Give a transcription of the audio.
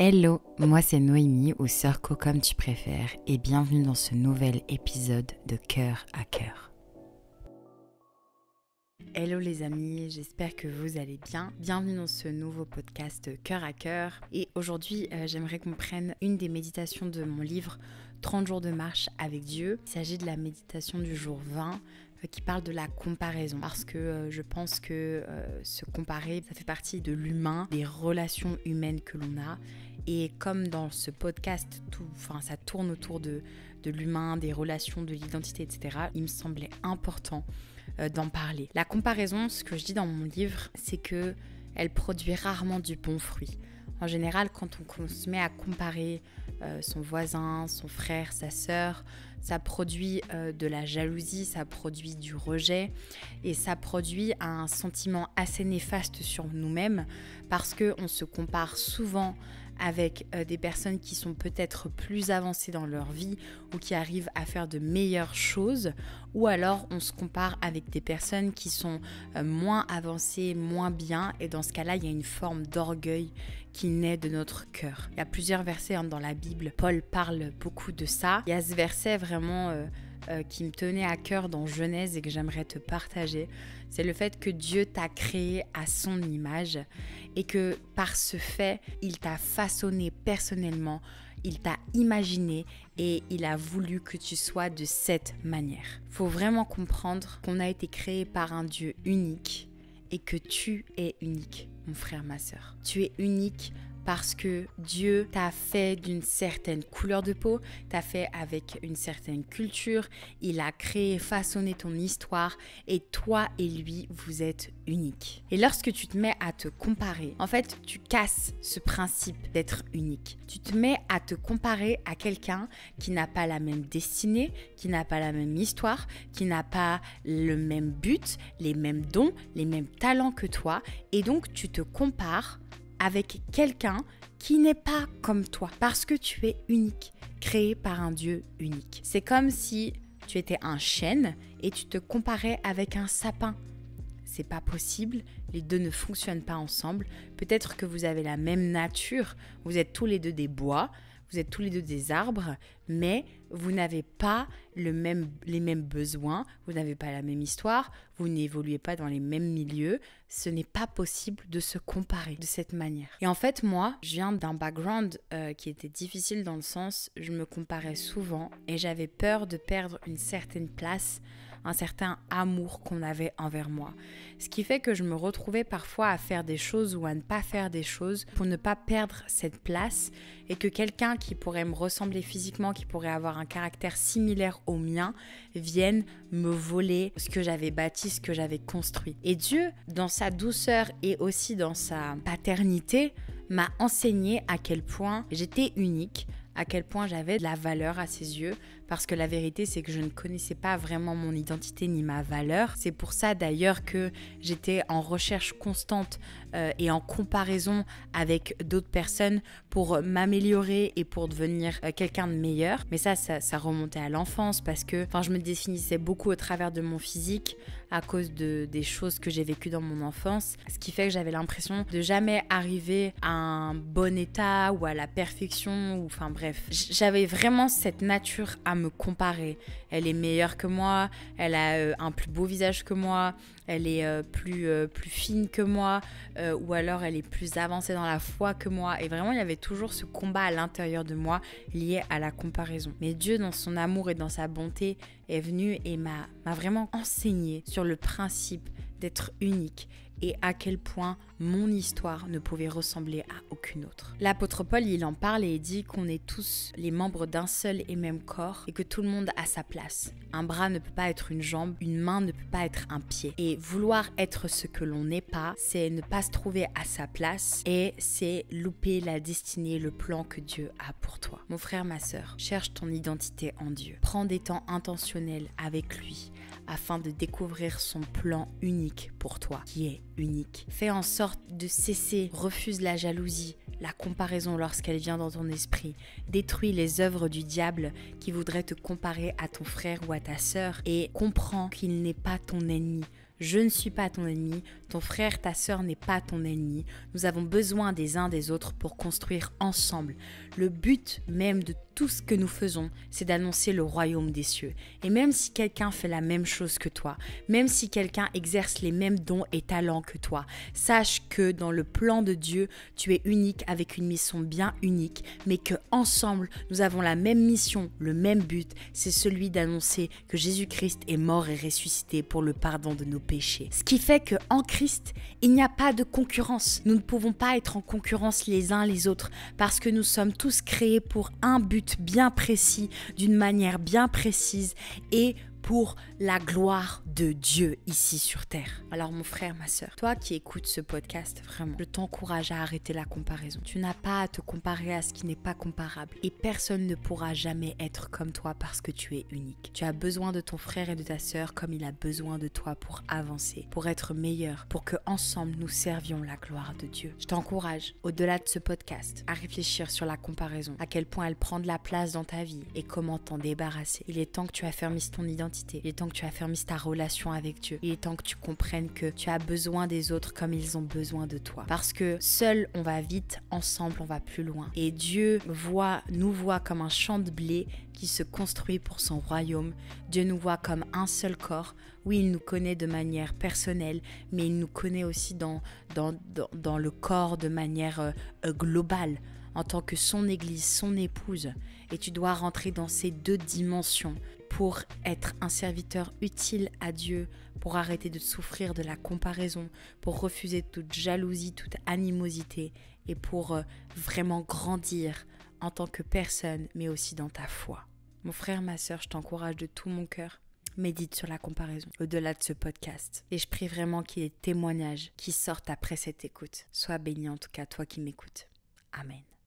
Hello, moi c'est Noémie ou Sœur Co comme tu préfères et bienvenue dans ce nouvel épisode de Cœur à Cœur. Hello les amis, j'espère que vous allez bien. Bienvenue dans ce nouveau podcast Cœur à Cœur. Et aujourd'hui, j'aimerais qu'on prenne une des méditations de mon livre 30 jours de marche avec Dieu. Il s'agit de la méditation du jour 20 qui parle de la comparaison. Parce que je pense que se comparer, ça fait partie de l'humain, des relations humaines que l'on a. Et comme dans ce podcast, ça tourne autour de l'humain, des relations, de l'identité, etc. Il me semblait important d'en parler. La comparaison, ce que je dis dans mon livre, c'est que elle produit rarement du bon fruit. En général, quand on se met à comparer son voisin, son frère, sa sœur, ça produit de la jalousie, ça produit du rejet et ça produit un sentiment assez néfaste sur nous-mêmes parce qu'on se compare souvent avec des personnes qui sont peut-être plus avancées dans leur vie ou qui arrivent à faire de meilleures choses, ou alors on se compare avec des personnes qui sont moins avancées, moins bien, et dans ce cas-là, il y a une forme d'orgueil qui naît de notre cœur. Il y a plusieurs versets dans la Bible, Paul parle beaucoup de ça. Il y a ce verset vraiment qui me tenait à cœur dans Genèse et que j'aimerais te partager. C'est le fait que Dieu t'a créé à son image et que par ce fait, il t'a façonné personnellement, il t'a imaginé et il a voulu que tu sois de cette manière. Il faut vraiment comprendre qu'on a été créé par un Dieu unique et que tu es unique, mon frère, ma sœur. Tu es unique parce que Dieu t'a fait d'une certaine couleur de peau, t'a fait avec une certaine culture, il a créé, façonné ton histoire et toi et lui, vous êtes uniques. Et lorsque tu te mets à te comparer, en fait, tu casses ce principe d'être unique. Tu te mets à te comparer à quelqu'un qui n'a pas la même destinée, qui n'a pas la même histoire, qui n'a pas le même but, les mêmes dons, les mêmes talents que toi et donc tu te compares avec quelqu'un qui n'est pas comme toi, parce que tu es unique, créé par un Dieu unique. C'est comme si tu étais un chêne et tu te comparais avec un sapin. C'est pas possible, les deux ne fonctionnent pas ensemble. Peut-être que vous avez la même nature, vous êtes tous les deux des bois, vous êtes tous les deux des arbres, mais vous n'avez pas les mêmes besoins, vous n'avez pas la même histoire, vous n'évoluez pas dans les mêmes milieux. Ce n'est pas possible de se comparer de cette manière. Et en fait, moi, je viens d'un background qui était difficile dans le sens, je me comparais souvent et j'avais peur de perdre une certaine place, un certain amour qu'on avait envers moi. Ce qui fait que je me retrouvais parfois à faire des choses ou à ne pas faire des choses pour ne pas perdre cette place et que quelqu'un qui pourrait me ressembler physiquement, qui pourrait avoir un caractère similaire au mien, vienne me voler ce que j'avais bâti, ce que j'avais construit. Et Dieu, dans sa douceur et aussi dans sa paternité, m'a enseigné à quel point j'étais unique, à quel point j'avais de la valeur à ses yeux, parce que la vérité c'est que je ne connaissais pas vraiment mon identité ni ma valeur. C'est pour ça d'ailleurs que j'étais en recherche constante et en comparaison avec d'autres personnes pour m'améliorer et pour devenir quelqu'un de meilleur. Mais ça remontait à l'enfance parce que je me définissais beaucoup au travers de mon physique à cause des choses que j'ai vécues dans mon enfance, ce qui fait que j'avais l'impression de jamais arriver à un bon état ou à la perfection, ou bref. J'avais vraiment cette nature à me comparer. Elle est meilleure que moi, elle a un plus beau visage que moi, elle est plus fine que moi, ou alors elle est plus avancée dans la foi que moi. Et vraiment, il y avait toujours ce combat à l'intérieur de moi lié à la comparaison. Mais Dieu, dans son amour et dans sa bonté, est venu et m'a vraiment enseigné sur le principe d'être unique et à quel point mon histoire ne pouvait ressembler à aucune autre. L'apôtre Paul, il en parle et il dit qu'on est tous les membres d'un seul et même corps et que tout le monde a sa place. Un bras ne peut pas être une jambe, une main ne peut pas être un pied. Et vouloir être ce que l'on n'est pas, c'est ne pas se trouver à sa place et c'est louper la destinée, le plan que Dieu a pour toi. Mon frère, ma sœur, cherche ton identité en Dieu. Prends des temps intentionnels avec lui afin de découvrir son plan unique pour toi, qui est unique. Fais en sorte de cesser, refuse la jalousie, la comparaison lorsqu'elle vient dans ton esprit. Détruis les œuvres du diable qui voudraient te comparer à ton frère ou à ta sœur et comprends qu'il n'est pas ton ennemi. Je ne suis pas ton ennemi, ton frère, ta sœur n'est pas ton ennemi. Nous avons besoin des uns des autres pour construire ensemble. Le but même de tout ce que nous faisons, c'est d'annoncer le royaume des cieux. Et même si quelqu'un fait la même chose que toi, même si quelqu'un exerce les mêmes dons et talents que toi, sache que dans le plan de Dieu, tu es unique avec une mission bien unique, mais que ensemble, nous avons la même mission, le même but, c'est celui d'annoncer que Jésus-Christ est mort et ressuscité pour le pardon de nos péchés. Ce qui fait qu'en Christ, il n'y a pas de concurrence. Nous ne pouvons pas être en concurrence les uns les autres parce que nous sommes tous créés pour un but bien précis, d'une manière bien précise et pour la gloire de Dieu ici sur terre. Alors mon frère, ma sœur, toi qui écoutes ce podcast, vraiment, je t'encourage à arrêter la comparaison. Tu n'as pas à te comparer à ce qui n'est pas comparable et personne ne pourra jamais être comme toi parce que tu es unique. Tu as besoin de ton frère et de ta sœur comme il a besoin de toi pour avancer, pour être meilleur, pour que ensemble nous servions la gloire de Dieu. Je t'encourage, au-delà de ce podcast, à réfléchir sur la comparaison, à quel point elle prend de la place dans ta vie et comment t'en débarrasser. Il est temps que tu affermisses ton identité. Il est temps que tu affermisses ta relation avec Dieu. Il est temps que tu comprennes que tu as besoin des autres comme ils ont besoin de toi. Parce que seul on va vite, ensemble on va plus loin. Et Dieu nous voit comme un champ de blé qui se construit pour son royaume. Dieu nous voit comme un seul corps. Oui, il nous connaît de manière personnelle, mais il nous connaît aussi dans le corps de manière globale, en tant que son église, son épouse. Et tu dois rentrer dans ces deux dimensions pour être un serviteur utile à Dieu, pour arrêter de souffrir de la comparaison, pour refuser toute jalousie, toute animosité et pour vraiment grandir en tant que personne, mais aussi dans ta foi. Mon frère, ma sœur, je t'encourage de tout mon cœur. Médite sur la comparaison au-delà de ce podcast. Et je prie vraiment qu'il y ait des témoignages qui sortent après cette écoute. Sois béni en tout cas, toi qui m'écoutes. Amen.